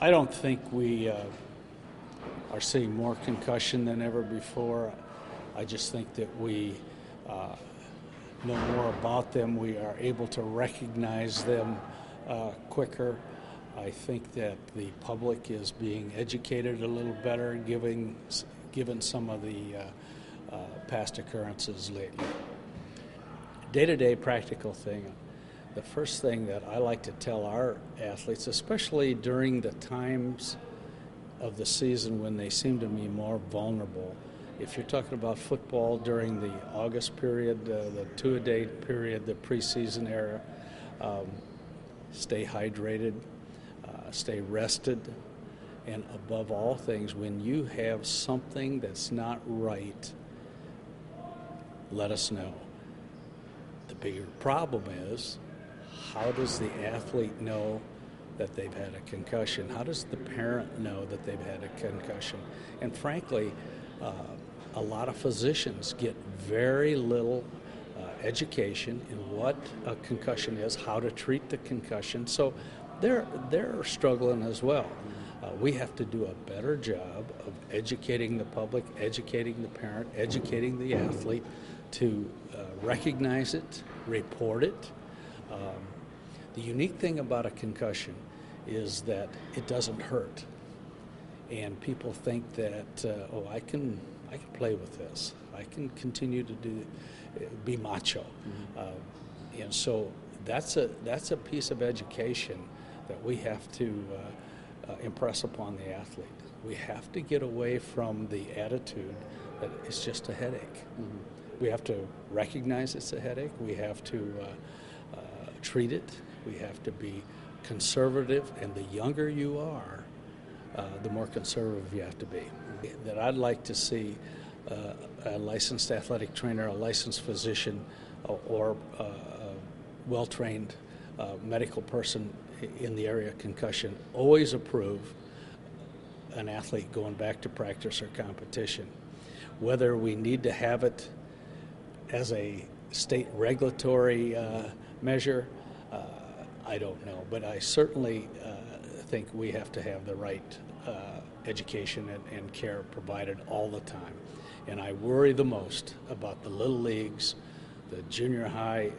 I don't think we are seeing more concussion than ever before. I just think that we know more about them. We are able to recognize them quicker. I think that the public is being educated a little better, given some of the past occurrences lately. Day-to-day practical thing. The first thing that I like to tell our athletes, especially during the times of the season when they seem to be more vulnerable, if you're talking about football during the August period, the two-a-day period, the preseason era, stay hydrated, stay rested, and above all things, when you have something that's not right, let us know. The bigger problem is, how does the athlete know that they've had a concussion? How does the parent know that they've had a concussion? And frankly, a lot of physicians get very little education in what a concussion is, how to treat the concussion. So they're struggling as well. We have to do a better job of educating the public, educating the parent, educating the athlete to recognize it, report it. The unique thing about a concussion is that it doesn't hurt. And people think that, I can play with this. I can continue to be macho. And so that's a piece of education that we have to impress upon the athlete. We have to get away from the attitude that it's just a headache. We have to recognize it's a headache. We have to treat it. We have to be conservative, and the younger you are, the more conservative you have to be. That I'd like to see a licensed athletic trainer, a licensed physician, or a well-trained medical person in the area of concussion always approve an athlete going back to practice or competition. Whether we need to have it as a state regulatory measure, I don't know, but I certainly think we have to have the right education and care provided all the time. And I worry the most about the little leagues, the junior high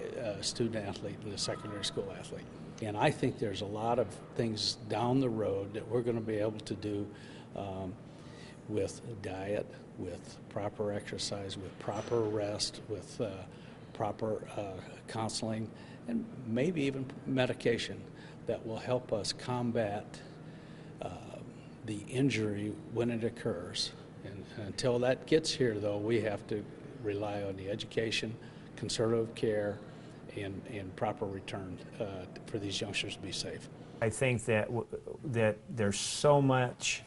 student athlete, and the secondary school athlete. And I think there's a lot of things down the road that we're going to be able to do with diet, with proper exercise, with proper rest, with proper counseling, and maybe even medication that will help us combat the injury when it occurs. And until that gets here, though, we have to rely on the education, conservative care, and proper return for these youngsters to be safe. I think that there's so much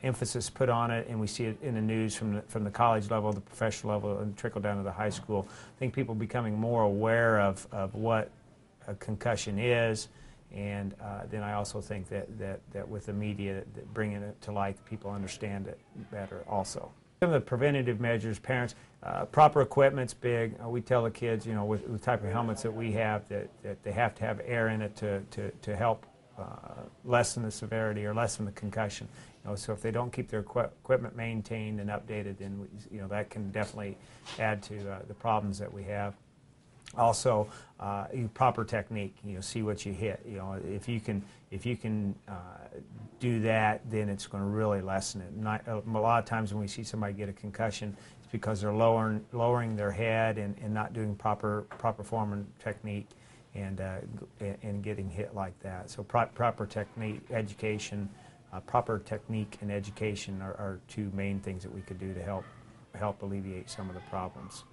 emphasis put on it, and we see it in the news from the college level, the professional level, and trickle down to the high school. I think people becoming more aware of what a concussion is, and then I also think that with the media, that bringing it to light, people understand it better also. Some of the preventative measures, parents, proper equipment's big. We tell the kids, with the type of helmets that we have, that they have to have air in it to help lessen the severity or lessen the concussion. So if they don't keep their equipment maintained and updated, then that can definitely add to the problems that we have. Also, proper technique. See what you hit. If you can do that, then it's going to really lessen it. A lot of times when we see somebody get a concussion, it's because they're lowering their head and not doing proper form and technique, and getting hit like that. So proper technique, education, proper technique and education are two main things that we could do to help alleviate some of the problems.